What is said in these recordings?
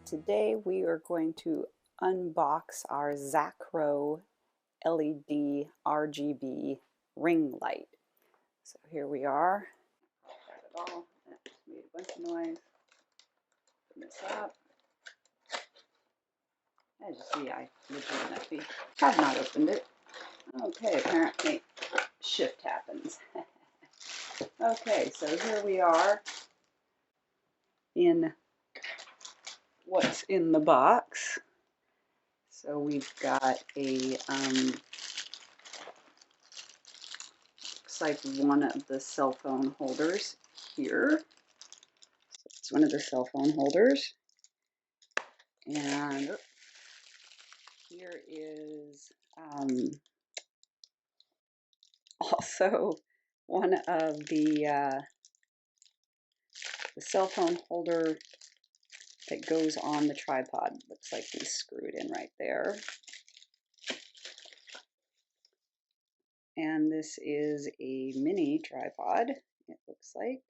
Today we are going to unbox our Zacro LED RGB ring light. So here we are. Got it all. That just made a bunch of noise. Open this up. As you see, I legitimately have not opened it. Okay, apparently shift happens. Okay, so here we are in what's in the box. So we've got a looks like one of the cell phone holders here. So it's one of the cell phone holders, and here is also one of the cell phone holder that goes on the tripod. Looks like we screwed in right there. And this is a mini tripod, it looks like.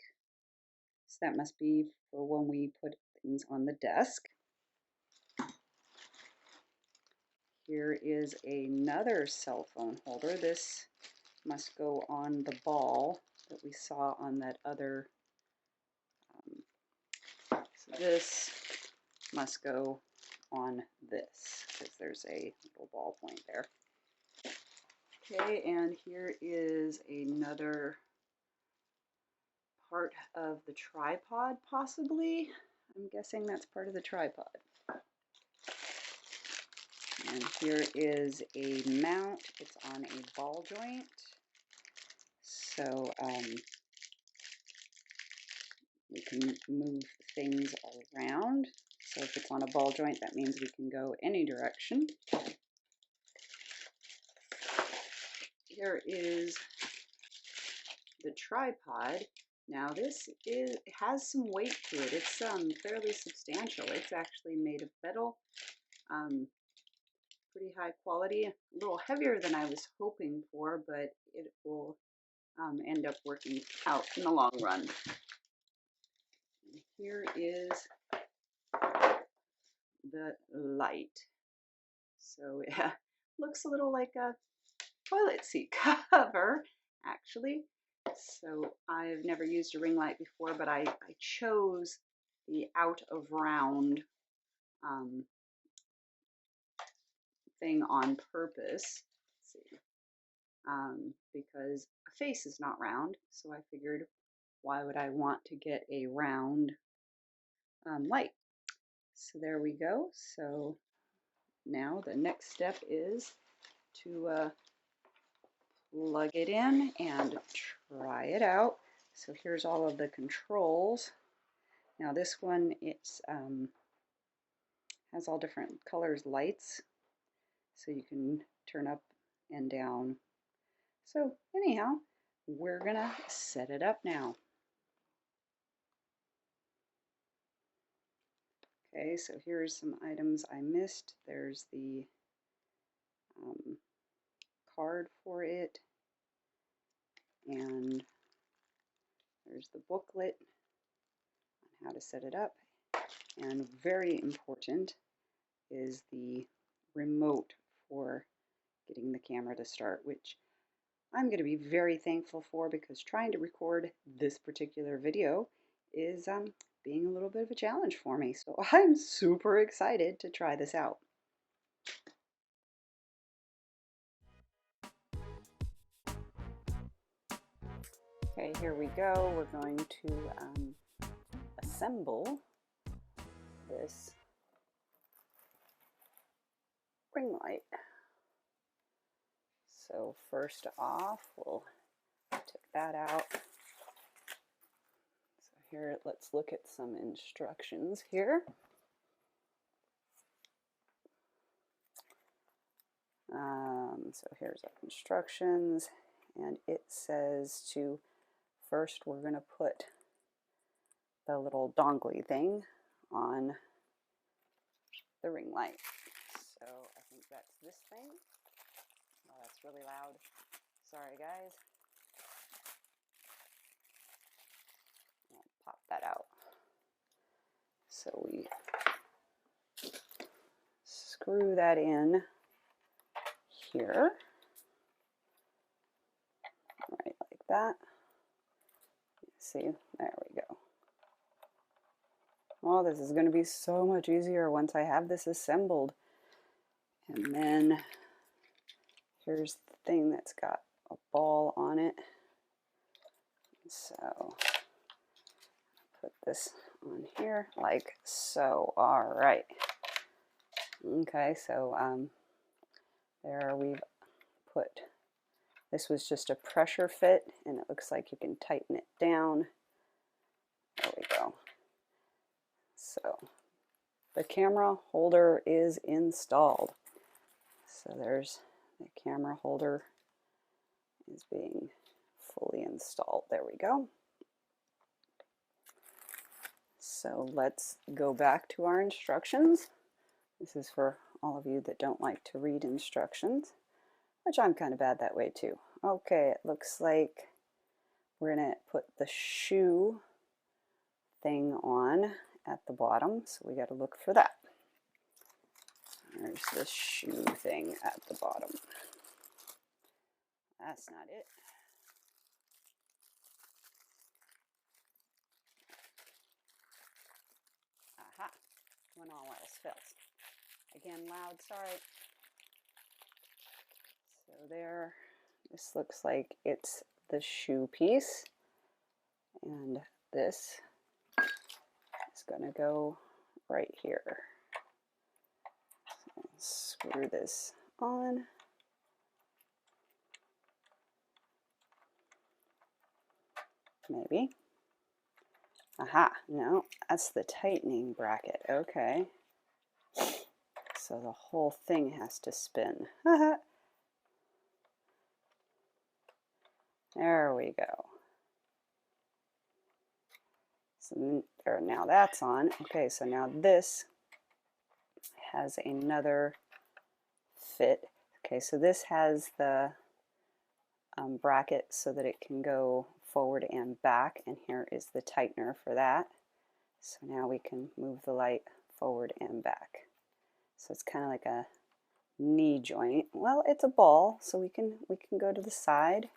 So that must be for when we put things on the desk. Here is another cell phone holder. This must go on the ball that we saw on that other. So this must go on this because there's a little ball point there. Okay, and here is another part of the tripod, possibly. I'm guessing that's part of the tripod. And here is a mount. It's on a ball joint. So we can move things around. So if it's on a ball joint, that means we can go any direction. Here is the tripod. Now this has some weight to it. It's fairly substantial. It's actually made of metal, pretty high quality. A little heavier than I was hoping for, but it will end up working out in the long run. And here is the light. So yeah, looks a little like a toilet seat cover, actually. So I've never used a ring light before, but I chose the out of round thing on purpose. Let's see, because a face is not round, so I figured, why would I want to get a round light? So there we go. So now the next step is to plug it in and try it out. So here's all of the controls. Now this one, it's has all different colors lights, so you can turn up and down. So anyhow, we're gonna set it up now. Okay, so here's some items I missed. There's the card for it, and there's the booklet on how to set it up, and very important is the remote for getting the camera to start, which I'm going to be very thankful for, because trying to record this particular video is being a little bit of a challenge for me. So I'm super excited to try this out. Okay, here we go. We're going to assemble this ring light. So first off, we'll take that out. So here, let's look at some instructions here. So here's our instructions, and it says to first we're going to put the little dongly thing on the ring light. So I think that's this thing. Oh, that's really loud. Sorry, guys. I'll pop that out. So we screw that in here, right like that. See, there we go. Well, this is going to be so much easier once I have this assembled. And then here's the thing that's got a ball on it. So put this on here like so. All right. Okay, so there we've put, this was just a pressure fit, and it looks like you can tighten it down. There we go. So the camera holder is installed. So there's the camera holder is being fully installed. There we go. So let's go back to our instructions. This is for all of you that don't like to read instructions, which I'm kind of bad that way too. Okay, it looks like we're going to put the shoe thing on at the bottom, so we got to look for that. There's the shoe thing at the bottom. That's not it. Aha, when all else fails. Again, loud, sorry. So there, this looks like it's the shoe piece, and this is going to go right here. So screw this on. Maybe. Aha, no, that's the tightening bracket. Okay. So the whole thing has to spin. There we go. So there, now that's on. Okay, so now this has another fit. Okay, so this has the bracket so that it can go forward and back, and here is the tightener for that. So now we can move the light forward and back. So it's kind of like a knee joint. Well, it's a ball, so we can go to the side,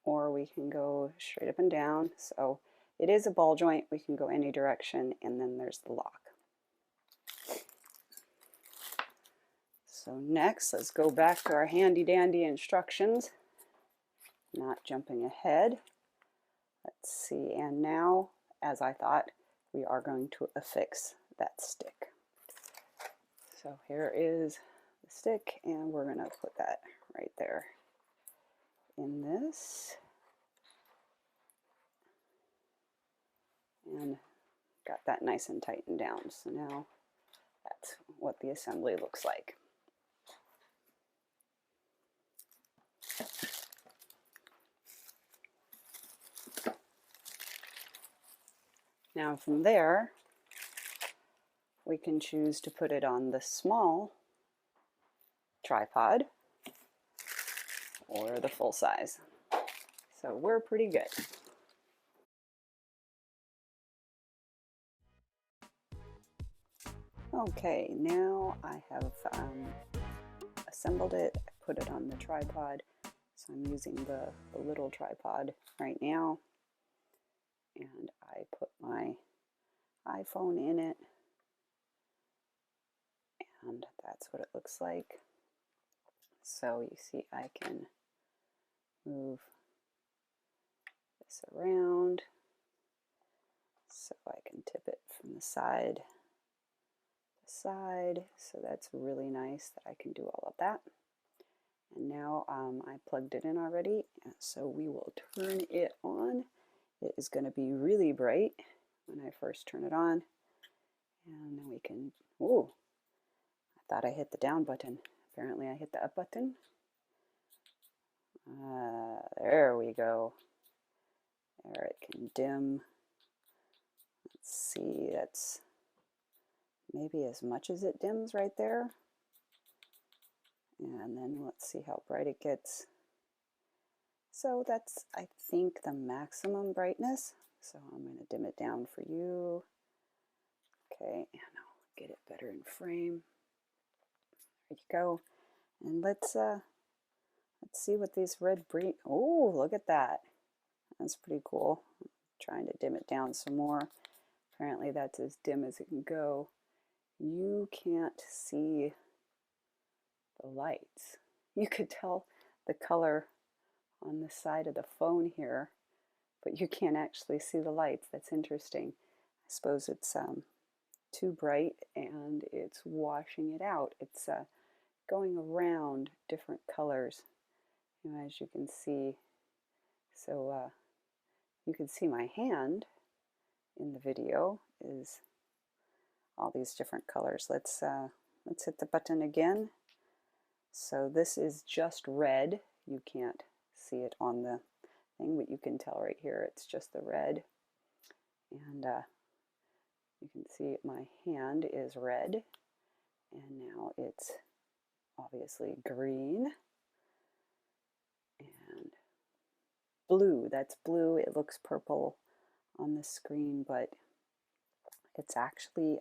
or we can go straight up and down. So it is a ball joint. We can go any direction, and then there's the lock. So next, let's go back to our handy dandy instructions. Not jumping ahead. Let's see, and now, as I thought, we are going to affix that stick. So here is the stick, and we're going to put that right there in this. And got that nice and tightened down. So now that's what the assembly looks like. Now from there, we can choose to put it on the small tripod or the full size. So we're pretty good. Okay, now I have assembled it, I put it on the tripod. So I'm using the little tripod right now, and I put my iPhone in it, and that's what it looks like. So you see I can move this around so I can tip it from the side to side. So that's really nice that I can do all of that. And now I plugged it in already, so we will turn it on. It is going to be really bright when I first turn it on. And then we can, ooh, I thought I hit the down button. Apparently I hit the up button. There we go. There, it can dim. Let's see, that's maybe as much as it dims right there. And then let's see how bright it gets. So that's, I think, the maximum brightness. So I'm going to dim it down for you. Okay, and I'll get it better in frame. you go. And let's see what these red breed. Oh, look at that. That's pretty cool. I'm trying to dim it down some more. Apparently that's as dim as it can go. You can't see the lights. You could tell the color on the side of the phone here, but you can't actually see the lights. That's interesting. I suppose it's too bright and it's washing it out. It's going around different colors, you know, as you can see. So you can see my hand in the video is all these different colors. Let's hit the button again. So this is just red. You can't see it on the thing, but you can tell right here it's just the red. And you can see my hand is red, and now it's obviously green and blue. That's blue. It looks purple on the screen, but it's actually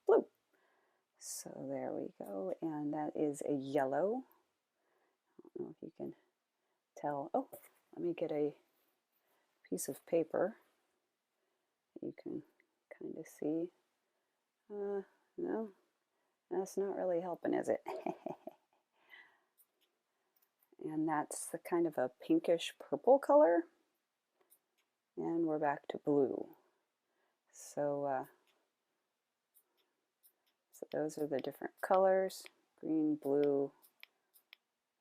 blue. So there we go, and that is a yellow. I don't know if you can tell. Oh, let me get a piece of paper. You can kind of see. No, that's not really helping, is it? And that's the kind of a pinkish purple color. And we're back to blue. So those are the different colors, green, blue,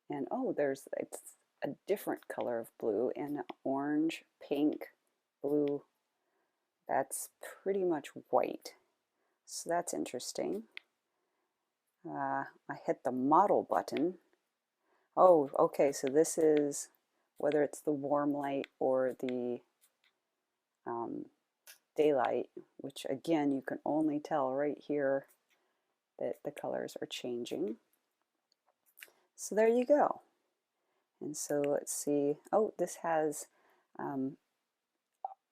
and oh, it's a different color of blue, and orange, pink, blue. That's pretty much white. So that's interesting. I hit the model button. Oh, okay, so this is whether it's the warm light or the daylight, which again, you can only tell right here that the colors are changing. So there you go. And so let's see, oh, this has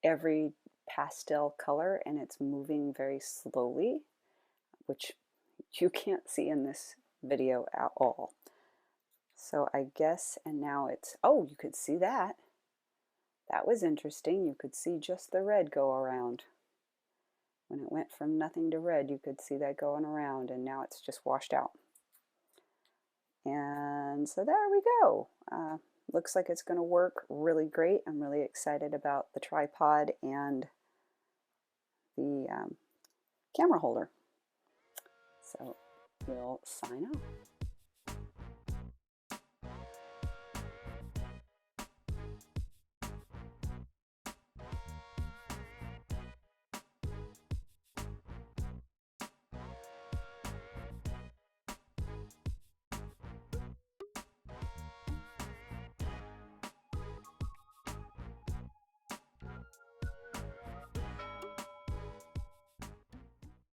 every pastel color, and it's moving very slowly, which you can't see in this video at all. So I guess, and now it's, oh, you could see that. That was interesting. You could see just the red go around. When it went from nothing to red, you could see that going around, and now it's just washed out. And so there we go. Looks like it's going to work really great. I'm really excited about the tripod and the camera holder. So we'll sign off.